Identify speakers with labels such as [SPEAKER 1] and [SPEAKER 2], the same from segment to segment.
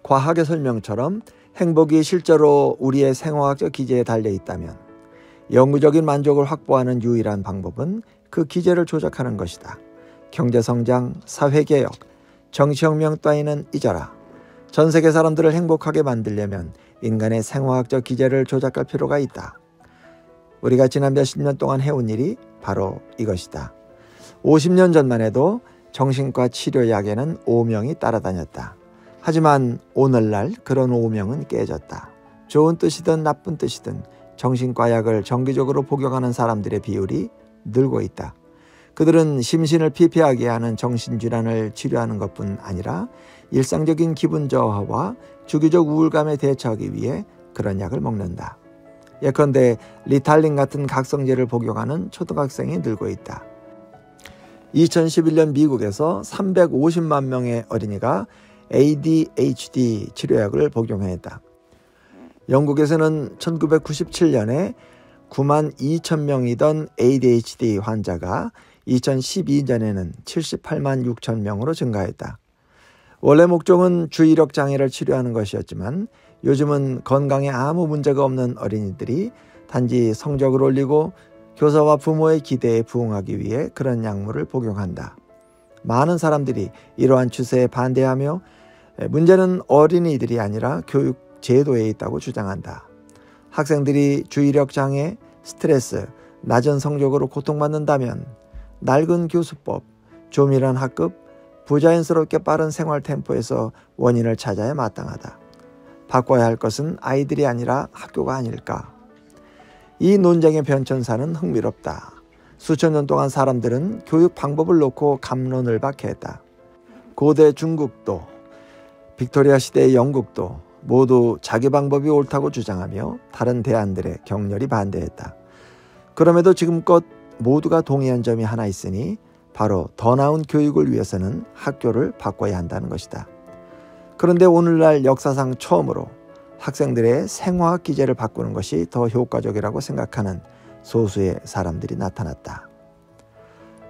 [SPEAKER 1] 과학의 설명처럼 행복이 실제로 우리의 생화학적 기제에 달려 있다면 영구적인 만족을 확보하는 유일한 방법은 그 기제를 조작하는 것이다. 경제성장, 사회개혁, 정치혁명 따위는 잊어라. 전 세계 사람들을 행복하게 만들려면 인간의 생화학적 기제를 조작할 필요가 있다. 우리가 지난 몇십 년 동안 해온 일이 바로 이것이다. 50년 전만 해도 정신과 치료약에는 오명이 따라다녔다. 하지만 오늘날 그런 오명은 깨졌다. 좋은 뜻이든 나쁜 뜻이든 정신과 약을 정기적으로 복용하는 사람들의 비율이 늘고 있다. 그들은 심신을 피폐하게 하는 정신질환을 치료하는 것뿐 아니라 일상적인 기분 저하와 주기적 우울감에 대처하기 위해 그런 약을 먹는다. 예컨대 리탈린 같은 각성제를 복용하는 초등학생이 늘고 있다. 2011년 미국에서 350만 명의 어린이가 ADHD 치료약을 복용했다. 영국에서는 1997년에 9만 2천 명이던 ADHD 환자가 2012년에는 78만 6천 명으로 증가했다. 원래 목적은 주의력 장애를 치료하는 것이었지만 요즘은 건강에 아무 문제가 없는 어린이들이 단지 성적을 올리고 교사와 부모의 기대에 부응하기 위해 그런 약물을 복용한다. 많은 사람들이 이러한 추세에 반대하며 문제는 어린이들이 아니라 교육 제도에 있다고 주장한다. 학생들이 주의력 장애, 스트레스, 낮은 성적으로 고통받는다면 낡은 교수법, 조밀한 학급, 부자연스럽게 빠른 생활 템포에서 원인을 찾아야 마땅하다. 바꿔야 할 것은 아이들이 아니라 학교가 아닐까. 이 논쟁의 변천사는 흥미롭다. 수천 년 동안 사람들은 교육 방법을 놓고 갑론을 박해했다. 고대 중국도, 빅토리아 시대의 영국도 모두 자기 방법이 옳다고 주장하며 다른 대안들에 격렬히 반대했다. 그럼에도 지금껏 모두가 동의한 점이 하나 있으니 바로 더 나은 교육을 위해서는 학교를 바꿔야 한다는 것이다. 그런데 오늘날 역사상 처음으로 학생들의 생화학 기제를 바꾸는 것이 더 효과적이라고 생각하는 소수의 사람들이 나타났다.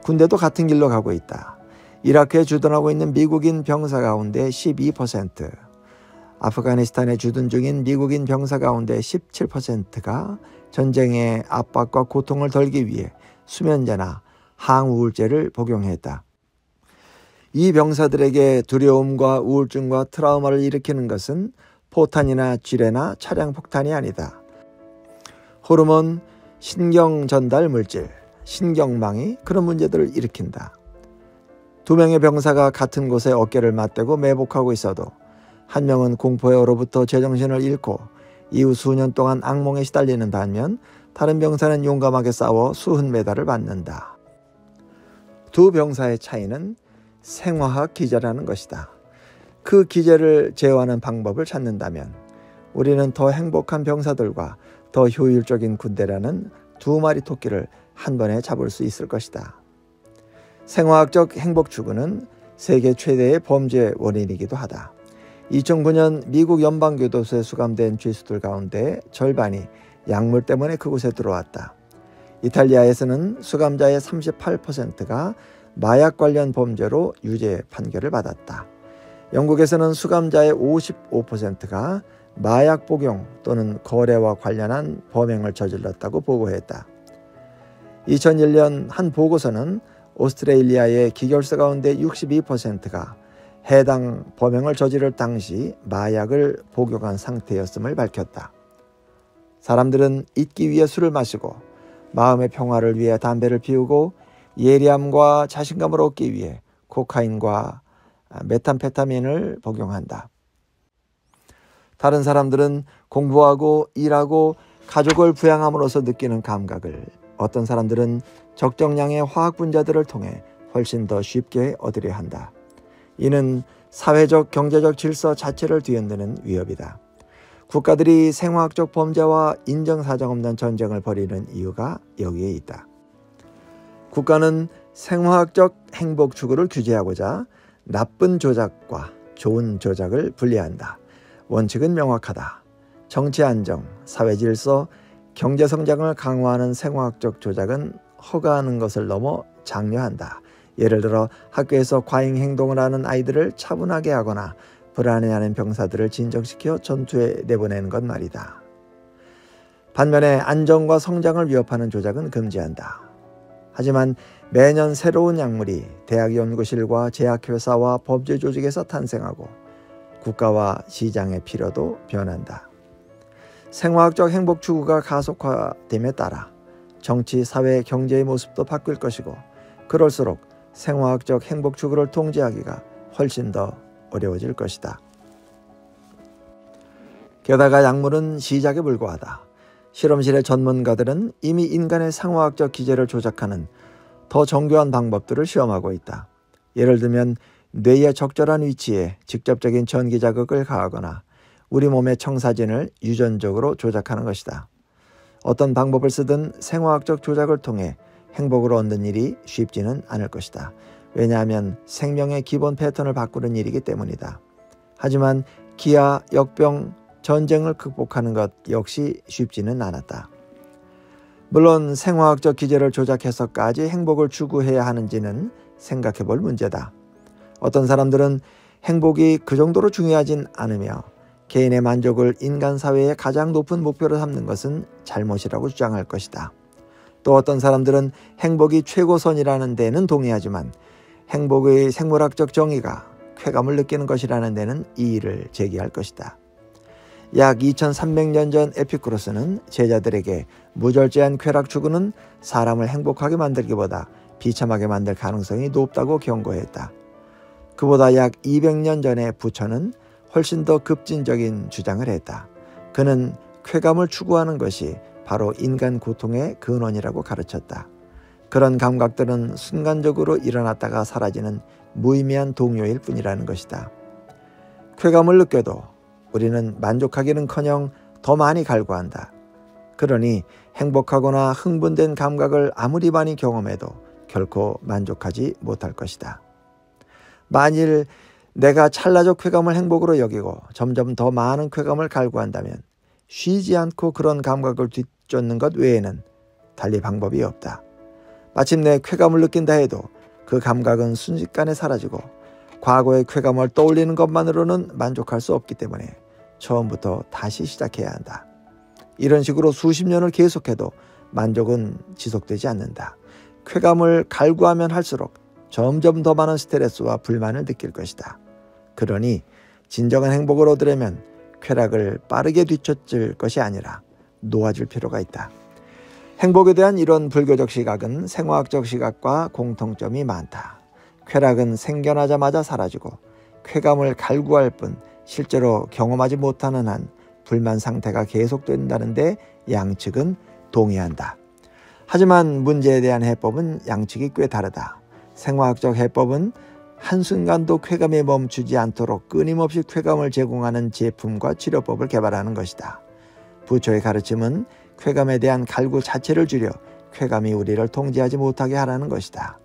[SPEAKER 1] 군대도 같은 길로 가고 있다. 이라크에 주둔하고 있는 미국인 병사 가운데 12%, 아프가니스탄에 주둔 중인 미국인 병사 가운데 17%가 전쟁의 압박과 고통을 덜기 위해 수면제나 항우울제를 복용했다. 이 병사들에게 두려움과 우울증과 트라우마를 일으키는 것은 포탄이나 지뢰나 차량 폭탄이 아니다. 호르몬, 신경 전달 물질, 신경망이 그런 문제들을 일으킨다. 두 명의 병사가 같은 곳에 어깨를 맞대고 매복하고 있어도 한 명은 공포에 얼어붙어 제정신을 잃고 이후 수년 동안 악몽에 시달리는 반면 다른 병사는 용감하게 싸워 수훈 메달을 받는다. 두 병사의 차이는 생화학 기제라는 것이다. 그 기제를 제어하는 방법을 찾는다면 우리는 더 행복한 병사들과 더 효율적인 군대라는 두 마리 토끼를 한 번에 잡을 수 있을 것이다. 생화학적 행복 추구는 세계 최대의 범죄 원인이기도 하다. 2009년 미국 연방교도소에 수감된 죄수들 가운데 절반이 약물 때문에 그곳에 들어왔다. 이탈리아에서는 수감자의 38%가 마약 관련 범죄로 유죄 판결을 받았다. 영국에서는 수감자의 55%가 마약 복용 또는 거래와 관련한 범행을 저질렀다고 보고했다. 2001년 한 보고서는 오스트레일리아의 기결사 가운데 62%가 해당 범행을 저지를 당시 마약을 복용한 상태였음을 밝혔다. 사람들은 잊기 위해 술을 마시고 마음의 평화를 위해 담배를 피우고 예리함과 자신감을 얻기 위해 코카인과 메탄페타민을 복용한다. 다른 사람들은 공부하고 일하고 가족을 부양함으로써 느끼는 감각을, 어떤 사람들은 적정량의 화학 분자들을 통해 훨씬 더 쉽게 얻으려 한다. 이는 사회적 경제적 질서 자체를 뒤흔드는 위협이다. 국가들이 생화학적 범죄와 인정사정 없는 전쟁을 벌이는 이유가 여기에 있다. 국가는 생화학적 행복 추구를 규제하고자 나쁜 조작과 좋은 조작을 분리한다. 원칙은 명확하다. 정치 안정, 사회 질서, 경제 성장을 강화하는 생화학적 조작은 허가하는 것을 넘어 장려한다. 예를 들어 학교에서 과잉 행동을 하는 아이들을 차분하게 하거나 불안해하는 병사들을 진정시켜 전투에 내보내는 것 말이다. 반면에 안정과 성장을 위협하는 조작은 금지한다. 하지만 매년 새로운 약물이 대학 연구실과 제약회사와 범죄 조직에서 탄생하고 국가와 시장의 필요도 변한다. 생화학적 행복 추구가 가속화됨에 따라 정치, 사회, 경제의 모습도 바뀔 것이고 그럴수록 생화학적 행복 추구를 통제하기가 훨씬 더 어려워질 것이다. 게다가 약물은 시작에 불과하다. 실험실의 전문가들은 이미 인간의 생화학적 기제를 조작하는 더 정교한 방법들을 시험하고 있다. 예를 들면 뇌의 적절한 위치에 직접적인 전기 자극을 가하거나 우리 몸의 청사진을 유전적으로 조작하는 것이다. 어떤 방법을 쓰든 생화학적 조작을 통해 행복을 얻는 일이 쉽지는 않을 것이다. 왜냐하면 생명의 기본 패턴을 바꾸는 일이기 때문이다. 하지만 기아, 역병, 전쟁을 극복하는 것 역시 쉽지는 않았다. 물론 생화학적 기제를 조작해서까지 행복을 추구해야 하는지는 생각해 볼 문제다. 어떤 사람들은 행복이 그 정도로 중요하진 않으며 개인의 만족을 인간 사회의 가장 높은 목표로 삼는 것은 잘못이라고 주장할 것이다. 또 어떤 사람들은 행복이 최고선이라는 데는 동의하지만 행복의 생물학적 정의가 쾌감을 느끼는 것이라는 데는 이의를 제기할 것이다. 약 2300년 전 에피쿠로스는 제자들에게 무절제한 쾌락 추구는 사람을 행복하게 만들기보다 비참하게 만들 가능성이 높다고 경고했다. 그보다 약 200년 전에 부처는 훨씬 더 급진적인 주장을 했다. 그는 쾌감을 추구하는 것이 바로 인간 고통의 근원이라고 가르쳤다. 그런 감각들은 순간적으로 일어났다가 사라지는 무의미한 동요일 뿐이라는 것이다. 쾌감을 느껴도 우리는 만족하기는커녕 더 많이 갈구한다. 그러니 행복하거나 흥분된 감각을 아무리 많이 경험해도 결코 만족하지 못할 것이다. 만일 내가 찰나적 쾌감을 행복으로 여기고 점점 더 많은 쾌감을 갈구한다면 쉬지 않고 그런 감각을 뒤쫓는 것 외에는 달리 방법이 없다. 마침내 쾌감을 느낀다 해도 그 감각은 순식간에 사라지고 과거의 쾌감을 떠올리는 것만으로는 만족할 수 없기 때문에 처음부터 다시 시작해야 한다. 이런 식으로 수십 년을 계속해도 만족은 지속되지 않는다. 쾌감을 갈구하면 할수록 점점 더 많은 스트레스와 불만을 느낄 것이다. 그러니 진정한 행복을 얻으려면 쾌락을 빠르게 뒤쫓을 것이 아니라 놓아줄 필요가 있다. 행복에 대한 이런 불교적 시각은 생화학적 시각과 공통점이 많다. 쾌락은 생겨나자마자 사라지고 쾌감을 갈구할 뿐 실제로 경험하지 못하는 한 불만 상태가 계속된다는데 양측은 동의한다. 하지만 문제에 대한 해법은 양측이 꽤 다르다. 생화학적 해법은 한순간도 쾌감에 멈추지 않도록 끊임없이 쾌감을 제공하는 제품과 치료법을 개발하는 것이다. 부처의 가르침은 쾌감에 대한 갈구 자체를 줄여 쾌감이 우리를 통제하지 못하게 하라는 것이다.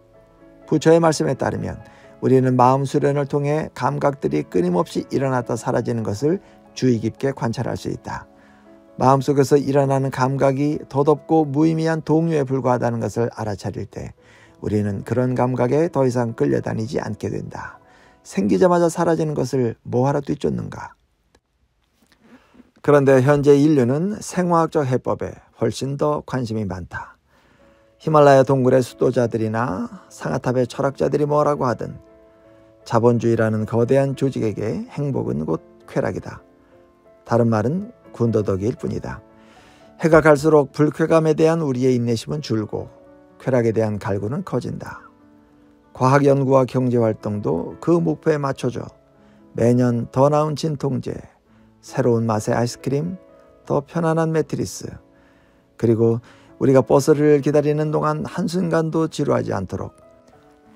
[SPEAKER 1] 부처의 말씀에 따르면 우리는 마음 수련을 통해 감각들이 끊임없이 일어났다 사라지는 것을 주의 깊게 관찰할 수 있다. 마음속에서 일어나는 감각이 더덥고 무의미한 동요에 불과하다는 것을 알아차릴 때 우리는 그런 감각에 더 이상 끌려다니지 않게 된다. 생기자마자 사라지는 것을 뭐하러 뒤쫓는가? 그런데 현재 인류는 생화학적 해법에 훨씬 더 관심이 많다. 히말라야 동굴의 수도자들이나 상아탑의 철학자들이 뭐라고 하든 자본주의라는 거대한 조직에게 행복은 곧 쾌락이다. 다른 말은 군더더기일 뿐이다. 해가 갈수록 불쾌감에 대한 우리의 인내심은 줄고 쾌락에 대한 갈구는 커진다. 과학 연구와 경제 활동도 그 목표에 맞춰져 매년 더 나은 진통제, 새로운 맛의 아이스크림, 더 편안한 매트리스, 그리고 우리가 버스를 기다리는 동안 한순간도 지루하지 않도록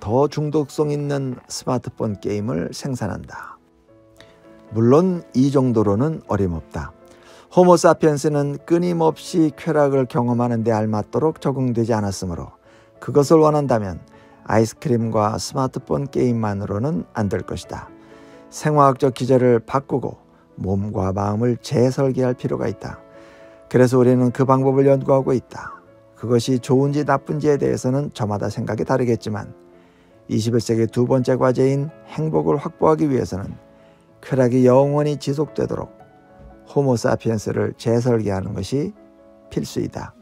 [SPEAKER 1] 더 중독성 있는 스마트폰 게임을 생산한다. 물론 이 정도로는 어림없다. 호모사피엔스는 끊임없이 쾌락을 경험하는 데 알맞도록 적응되지 않았으므로 그것을 원한다면 아이스크림과 스마트폰 게임만으로는 안 될 것이다. 생화학적 기제를 바꾸고 몸과 마음을 재설계할 필요가 있다. 그래서 우리는 그 방법을 연구하고 있다. 그것이 좋은지 나쁜지에 대해서는 저마다 생각이 다르겠지만 21세기 두 번째 과제인 행복을 확보하기 위해서는 쾌락이 영원히 지속되도록 호모사피엔스를 재설계하는 것이 필수이다.